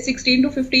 16 to 50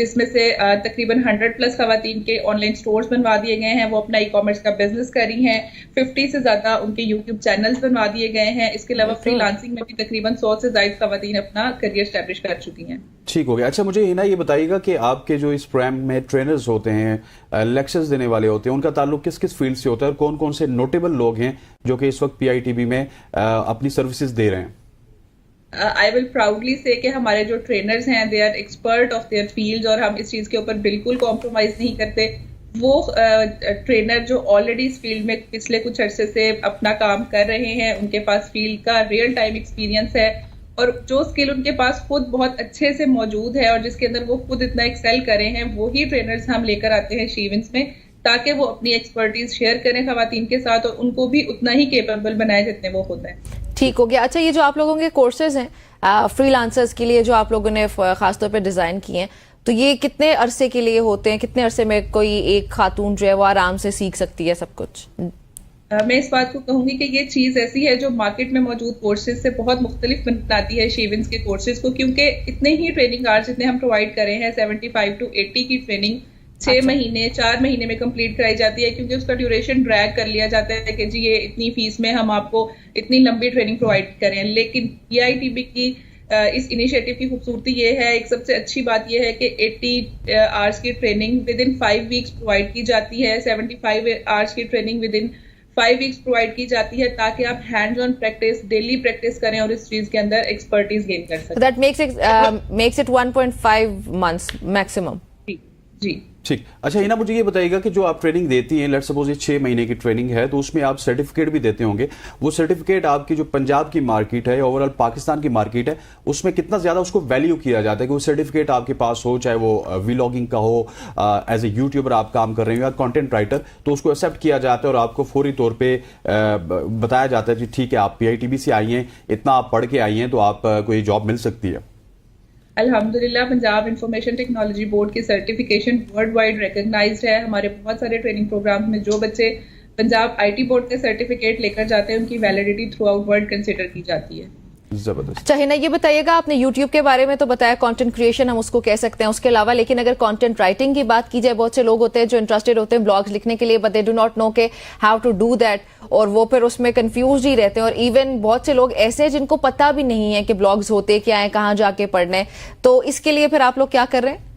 جس میں سے تقریباً 100+ خواتین کے آن لائن سٹورز بنوا دیے گئے ہیں, وہ اپنا ای کامرس کا بزنس کر رہی ہیں. 50 سے زیادہ ان کے یوٹیوب چینلز بنوا دیے گئے ہیں. اس کے علاوہ فری لانسنگ میں بھی تقریباً 100 سے زائد خواتین اپنا کریئر اسٹیبلش کر چکی ہیں. ٹھیک ہو گیا. اچھا مجھے ہنا یہ بتائیے گا کہ آپ کے جو اس پروگرام میں ٹرینرز ہوتے ہیں, لیکچرز دینے والے ہوتے ہیں, ان کا تعلق کس کس فیلڈ سے ہوتا ہے اور کون کون سے نوٹیبل لوگ ہیں جو کہ اس وقت PITB میں اپنی سروسز دے رہے ہیں؟ I will proudly say کہ ہمارے جو ٹرینرز ہیں they are expert of their fields, اور ہم اس چیز کے اوپر بالکل کمپرومائز نہیں کرتے. وہ ٹرینر جو آلریڈی اس فیلڈ میں پچھلے کچھ عرصے سے اپنا کام کر رہے ہیں, ان کے پاس فیلڈ کا ریئل ٹائم ایکسپیرینس ہے, اور جو اسکل ان کے پاس خود بہت اچھے سے موجود ہے اور جس کے اندر وہ خود اتنا ایکسیل کرے ہیں, وہی ٹرینرز ہم لے کر آتے ہیں شیونس میں, تاکہ وہ اپنی ایکسپرٹیز شیئر کریں خواتین کے ساتھ اور ان کو بھی اتنا ہی کیپیبل بنائے جتنے وہ خود ہیں. ٹھیک ہو گیا. اچھا یہ جو آپ لوگوں کے کورسز ہیں فری لانسرز کے لیے جو آپ لوگوں نے خاص طور پہ ڈیزائن کیے ہیں, تو یہ کتنے عرصے کے لیے ہوتے ہیں؟ کتنے عرصے میں کوئی ایک خاتون جو ہے وہ آرام سے سیکھ سکتی ہے سب کچھ؟ میں اس بات کو کہوں گی کہ یہ چیز ایسی ہے جو مارکیٹ میں موجود کورسز سے بہت مختلف بناتی ہے شیونس کے کورسز کو, کیونکہ اتنے ہی ٹریننگ آورز جتنے ہم پرووائڈ کرے ہیں 75 to 80 کی ٹریننگ 6 مہینے 4 مہینے میں کمپلیٹ کرائی جاتی ہے, کیونکہ اس کا ڈیوریشن ڈریگ کر لیا جاتا ہے کہ جی یہ اتنی فیس میں ہم آپ کو اتنی لمبی ٹریننگ پرووائڈ کریں. لیکن PITB کی اس انیشیٹو کی خوبصورتی یہ ہے, ایک سب سے اچھی بات یہ ہے کہ 80 آورس کی training with in 5 weeks provide کی جاتی ہے, 75 آورس کی training with in 5 weeks provide کی جاتی ہے, تاکہ آپ hands on practice daily practice کریں اور اس چیز کے اندر ایکسپرٹیز گین کر سکیں. That makes it 1.5 months maximum. جی ٹھیک. اچھا ہنا مجھے یہ بتائیے گا کہ جو آپ ٹریننگ دیتی ہیں, لیٹ سپوز یہ 6 مہینے کی ٹریننگ ہے, تو اس میں آپ سرٹیفکیٹ بھی دیتے ہوں گے. وہ سرٹیفکیٹ آپ کی جو پنجاب کی مارکیٹ ہے, اوور آل پاکستان کی مارکیٹ ہے, اس میں کتنا زیادہ اس کو ویلیو کیا جاتا ہے کہ وہ سرٹیفکیٹ آپ کے پاس ہو, چاہے وہ ولاگنگ کا ہو, ایز اے یوٹیوبر آپ کام کر رہے ہیں یا کنٹینٹ رائٹر, تو اس کو ایکسیپٹ کیا جاتا ہے اور آپ کو فوری طور پہ بتایا جاتا ہے کہ ٹھیک ہے آپ PITB سے آئی ہیں, اتنا آپ پڑھ کے آئی ہیں, تو آپ کو یہ جاب مل سکتی ہے. الحمدللہ پنجاب انفارمیشن ٹیکنالوجی بورڈ کی سرٹیفکیشن ورلڈ وائڈ ریکگنائزڈ ہے. ہمارے بہت سارے ٹریننگ پروگرامز میں جو بچے پنجاب IT بورڈ کے سرٹیفکیٹ لے کر جاتے ہیں, ان کی validity through out world consider کی جاتی ہے. زبردست. چاہیے یہ بتائیے گا, آپ نے یوٹیوب کے بارے میں تو بتایا, کانٹینٹ کریشن ہم اس کو کہہ سکتے ہیں, اس کے علاوہ لیکن اگر کانٹینٹ رائٹنگ کی بات کی جائے, بہت سے لوگ ہوتے ہیں جو انٹرسٹڈ ہوتے ہیں بلاگز لکھنے کے لیے, but they do not know کہ ہاؤ ٹو ڈو دیٹ, اور وہ پھر اس میں کنفیوزڈ ہی رہتے ہیں. اور ایون بہت سے لوگ ایسے ہیں جن کو پتہ بھی نہیں ہے کہ بلاگز ہوتے کیا ہیں, کہاں جا کے پڑھنے, تو اس کے لیے پھر آپ لوگ کیا کر رہے ہیں؟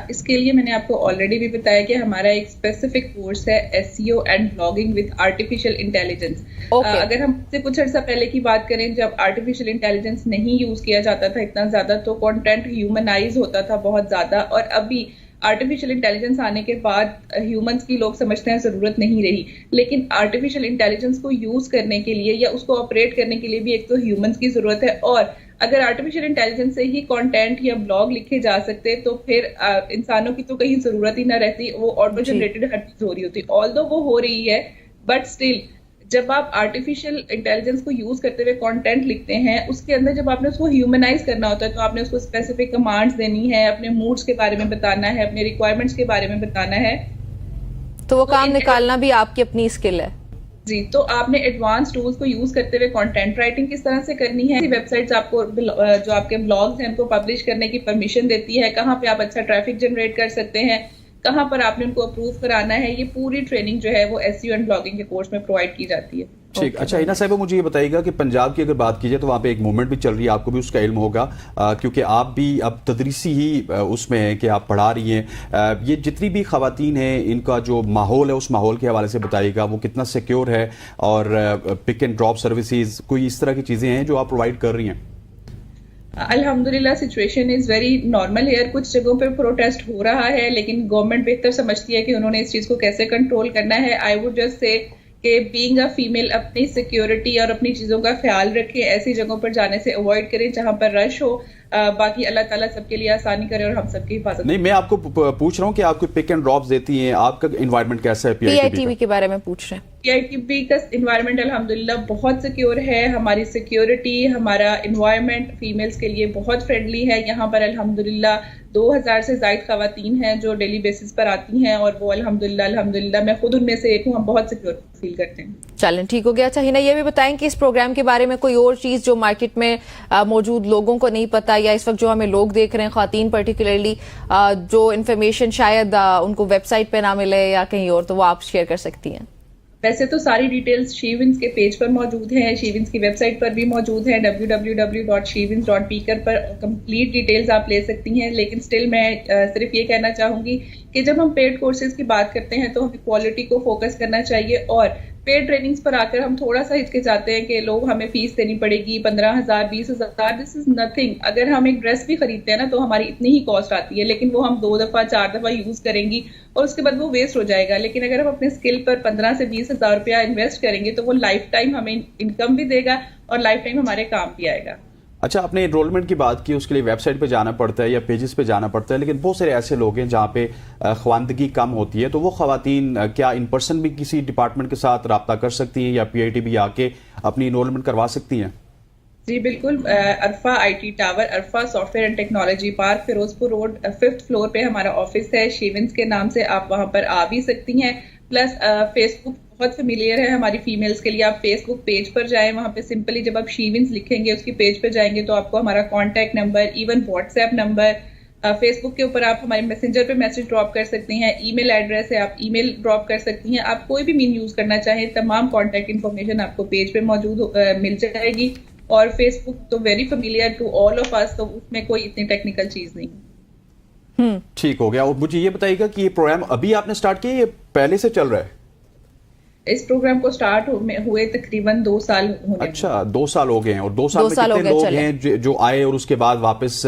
اس کے لیے میں نے آپ کو آلریڈی بھی بتایا کہ ہمارا ایک اسپیسیفک کورس ہے SEO and blogging with artificial intelligence. اگر ہم سے کچھ عرصہ پہلے کی بات کریں, جب آرٹیفیشیل انٹیلیجنس نہیں یوز کیا جاتا تھا اتنا زیادہ, تو کانٹینٹ ہیومنائز ہوتا تھا بہت زیادہ, اور ابھی آرٹیفیشیل انٹیلیجنس آنے کے بعد ہیومنس کی لوگ سمجھتے ہیں ضرورت نہیں رہی. لیکن آرٹیفیشیل انٹیلیجنس کو یوز کرنے کے لیے یا اس کو آپریٹ کرنے کے لیے بھی ایک تو ہیومنس کی ضرورت ہے, اور اگر آرٹیفیشیل انٹیلیجنس سے ہی کانٹینٹ یا بلاگ لکھے جا سکتے تو پھر انسانوں کی تو کہیں ضرورت ہی نہ رہتی, وہ آٹو جنریٹڈ ہر چیز ہو رہی ہوتی. آلدو وہ ہو رہی ہے, بٹ اسٹل جب آپ آرٹیفیشیل انٹیلیجنس کو یوز کرتے ہوئے کانٹینٹ لکھتے ہیں, اس کے اندر جب آپ نے اس کو ہیومنائز کرنا ہوتا ہے, تو آپ نے اس کو اسپیسیفک کمانڈس دینی ہے, اپنے موڈس کے بارے میں بتانا ہے, اپنے ریکوائرمنٹس کے بارے میں بتانا ہے, تو وہ کام نکالنا بھی آپ کی اپنی اسکل ہے. جی, تو آپ نے ایڈوانس ٹولز کو یوز کرتے ہوئے کانٹینٹ رائٹنگ کس طرح سے کرنی ہے, ویب سائٹس آپ کو جو آپ کے بلاگز ہیں ان کو پبلش کرنے کی پرمیشن دیتی ہے, کہاں پہ آپ اچھا ٹریفک جنریٹ کر سکتے ہیں, کہاں پر آپ نے ان کو اپروو کرانا ہے, یہ پوری ٹریننگ جو ہے وہ SEO اینڈ بلاگنگ کے کورس میں پرووائڈ کی جاتی ہے. ٹھیک. اچھا ہنا صاحبہ مجھے یہ بتائیے گا کہ پنجاب کی اگر بات کی جائے تو وہاں پہ ایک موومنٹ بھی چل رہی ہے, آپ کو بھی اس کا علم ہوگا کیونکہ آپ بھی اب تدریسی ہی اس میں ہیں کہ آپ پڑھا رہی ہیں. یہ جتنی بھی خواتین ہیں ان کا جو ماحول ہے اس ماحول کے حوالے سے بتائیے گا, وہ کتنا سیکیور ہے, اور پک اینڈ ڈراپ سروسز کوئی اس طرح کی چیزیں ہیں جو آپ پرووائڈ کر رہی ہیں؟ الحمدللہ situation is very normal here. کچھ جگہوں پہ پروٹیسٹ ہو رہا ہے, لیکن گورنمنٹ بہتر سمجھتی ہے کہ انہوں نے اس چیز کو کیسے کنٹرول کرنا ہے. آئی وڈ جسٹ سے کہ بینگ اے فیمیل اپنی سیکیورٹی اور اپنی چیزوں کا خیال رکھیں, ایسی جگہوں پر جانے سے اوائڈ کریں جہاں پر رش ہو. باقی اللہ تعالیٰ سب کے لیے آسانی کرے اور ہم سب کی حفاظت. نہیں, میں آپ کو پوچھ رہا ہوں کہ آپ کو پک اینڈ ڈراپس دیتی ہیں, آپ کا انوائرمنٹ کیسا ہے PITB کے بارے میں پوچھ رہے ہیں؟ PITB کا انوائرمنٹ الحمدللہ بہت سیکیور ہے. ہماری سیکیورٹی, ہمارا انوائرمنٹ فیمیلز کے لیے بہت فرینڈلی ہے. یہاں پر الحمدللہ 2000 سے زائد خواتین ہیں جو ڈیلی بیسس پر آتی ہیں, اور وہ الحمدللہ میں خود ان میں سے ایک ہوں, ہم بہت سیکیور فیل کرتے ہیں. چلیں ٹھیک ہو گیا. اچھا ہنا یہ بھی بتائیں کہ اس پروگرام کے بارے میں کوئی اور چیز جو مارکیٹ میں موجود لوگوں کو نہیں پتا یا اس وقت جو ہمیں لوگ دیکھ رہے ہیں خواتین پرٹیکولرلی جو انفارمیشن شاید ان کو ویب سائٹ پہ نہ ملے یا کہیں اور، تو وہ آپ شیئر کر سکتی ہیں؟ ویسے تو ساری ڈیٹیلز شیونز کے پیج پر موجود ہیں، شیونز کی ویب سائٹ پر بھی موجود ہیں www.shevins.pkar پر کمپلیٹ ڈیٹیلز آپ لے سکتی ہیں، لیکن سٹل میں صرف یہ کہنا چاہوں گی کہ جب ہم پیڈ کورسز کی بات کرتے ہیں تو ہمیں کوالٹی کو فوکس کرنا چاہیے، اور پیڈ ٹریننگز پر آ کر ہم تھوڑا سا ہچکچاتے ہیں کہ لوگ ہمیں فیس دینی پڑے گی 15,000 20,000، دس از نتھنگ. اگر ہم ایک ڈریس بھی خریدتے ہیں نا تو ہماری اتنی ہی کاسٹ آتی ہے، لیکن وہ ہم 2 دفعہ 4 دفعہ یوز کریں گی اور اس کے بعد وہ ویسٹ ہو جائے گا. لیکن اگر ہم اپنے اسکل پر 15 سے 20,000 روپیہ انویسٹ کریں گے تو وہ لائف ٹائم ہمیں انکم بھی دے گا اور لائف ٹائم ہمارے کام بھی آئے گا. اچھا، آپ نے انرولمنٹ کی بات کی، اس کے لیے ویب سائٹ پہ جانا پڑتا ہے یا پیجز پہ جانا پڑتا ہے، لیکن بہت سارے ایسے لوگ ہیں جہاں پہ خواندگی کم ہوتی ہے، تو وہ خواتین کیا ان پرسن بھی کسی ڈپارٹمنٹ کے ساتھ رابطہ کر سکتی ہیں یا PITB آ کے اپنی انرولمنٹ کروا سکتی ہیں؟ جی بالکل، Arfa IT tower, Arfa software and technology park, Ferozepur road 5th floor پہ ہمارا آفس ہے. شیونز کے نام سے آپ وہاں پر آ بھی سکتی ہیں. پلس فیس بک بہت فیملیئر ہے ہماری فیمیلز کے لیے، آپ فیس بک پیج پر جائیں، وہاں پہ سمپلی جب آپ شیونز لکھیں گے اس کی پیج پہ جائیں گے تو آپ کو ہمارا contact number, even WhatsApp number, Facebook کے اوپر آپ ہمارے میسنجر پہ میسج ڈراپ کر سکتی ہیں، ای میل ایڈریس ہے، آپ ای میل ڈراپ کر سکتی ہیں. آپ کوئی بھی مین یوز کرنا چاہیں، تمام کانٹیکٹ انفارمیشن آپ کو پیج پہ موجود مل جائے گی. اور فیس بک تو very familiar to all of us, تو اس میں کوئی اتنی ٹیکنیکل چیز نہیں. ٹھیک ہو گیا. اور مجھے یہ بتائیے گا کہ یہ پروگرام ابھی آپ نے سٹارٹ کیا، یہ پہلے سے چل رہا ہے؟ اس پروگرام کو سٹارٹ ہوئے تقریباً 2 سال ہونے. اچھا، 2 سال ہو گئے ہیں. اور 2 سال میں کتنے لوگ ہیں جو آئے اور اس کے بعد واپس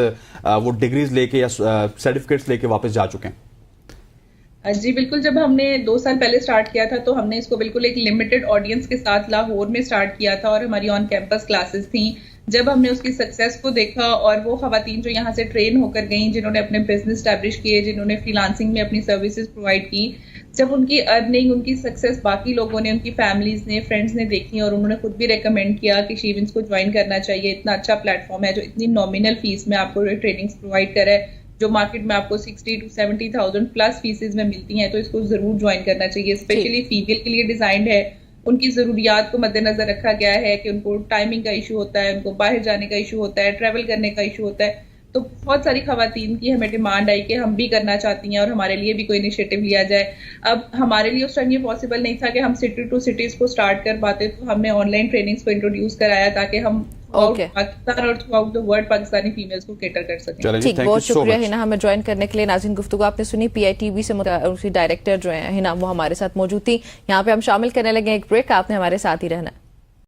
وہ ڈگریز لے کے یا سرٹیفکیٹس لے کے واپس جا چکے ہیں؟ جی بالکل، جب ہم نے 2 سال پہلے سٹارٹ کیا تھا تو ہم نے اس کو بالکل ایک لمیٹڈ آڈینس کے ساتھ لاہور میں سٹارٹ کیا تھا اور ہماری آن کیمپس کلاسز تھیں. جب ہم نے اس کی سکسیس کو دیکھا اور وہ خواتین جو یہاں سے ٹرین ہو کر گئیں، جنہوں نے اپنے بزنس اسٹیبلش کیے، جنہوں نے فری لانسنگ میں اپنی سروسز پرووائڈ کی، جب ان کی ارننگ، ان کی سکسیس باقی لوگوں نے، ان کی فیملیز نے، فرینڈز نے دیکھی اور انہوں نے خود بھی ریکمینڈ کیا کہ شیونز کو جوائن کرنا چاہیے. اتنا اچھا پلیٹ فارم ہے جو اتنی نامینل فیس میں آپ کو ٹریننگز پرووائڈ کرے، جو مارکیٹ میں آپ کو 60,000 to 70,000 پلس فیسز میں ملتی ہیں، تو اس کو ضرور جوائن کرنا چاہیے. اسپیشلی فیمیل کے لیے ڈیزائنڈ ہے، ان کی ضروریات کو مد نظر رکھا گیا ہے کہ ان کو ٹائمنگ کا ایشو ہوتا ہے، ان کو باہر جانے کا ایشو ہوتا ہے، ٹریول کرنے کا ایشو ہوتا ہے. تو بہت ساری خواتین کی ہمیں ڈیمانڈ آئی کہ ہم بھی کرنا چاہتی ہیں اور ہمارے لیے بھی کوئی انیشیٹو لیا جائے. اب ہمارے لیے اس ٹائم یہ پاسبل نہیں تھا کہ ہم سٹی ٹو سٹی اس کو سٹارٹ کر پاتے، تو ہم نے آن لائن ٹریننگز کو انٹروڈیوس کرایا تاکہ ہم پاکستان اور through out the world Pakistani females کو کیٹر کر سکیں. ٹھیک، بہت شکریہ ہنا ہمیں جوائن کرنے کے لیے. ناظرین، گفتگو آپ نے سنی، PITB سے ڈائریکٹر جو ہیں ہنا، وہ ہمارے ساتھ موجود تھی. یہاں پہ ہم شامل کرنے لگے ایک بریک، آپ نے ہمارے ساتھ ہی رہنا ہے.